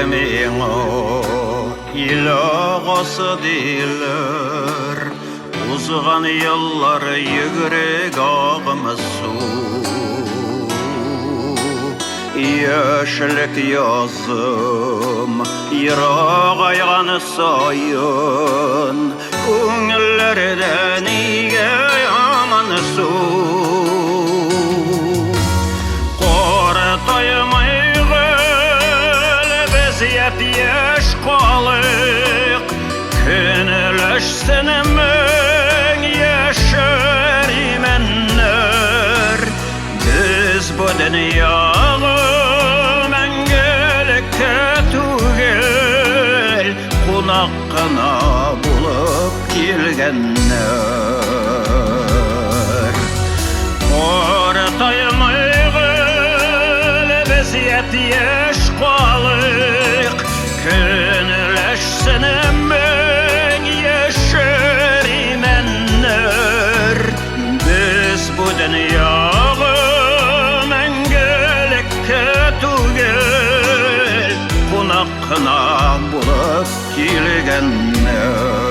meni ilagası değiller. Uzgan yıllar yürek ağımız su. Yaşlık yazım yırak ayağını sayın. Köngüllerden iyice yaman su. Yaş kalık künleşsin men yaşar imenler. Biz bu dünyağı mengelikte tugel kunakına bulup gelgenler. Ortayım aygıl biz yaş kalık künleşsin men yaşar imenler. Biz bu dünyağı mengelikte tugel kunakına bulup gelgenler.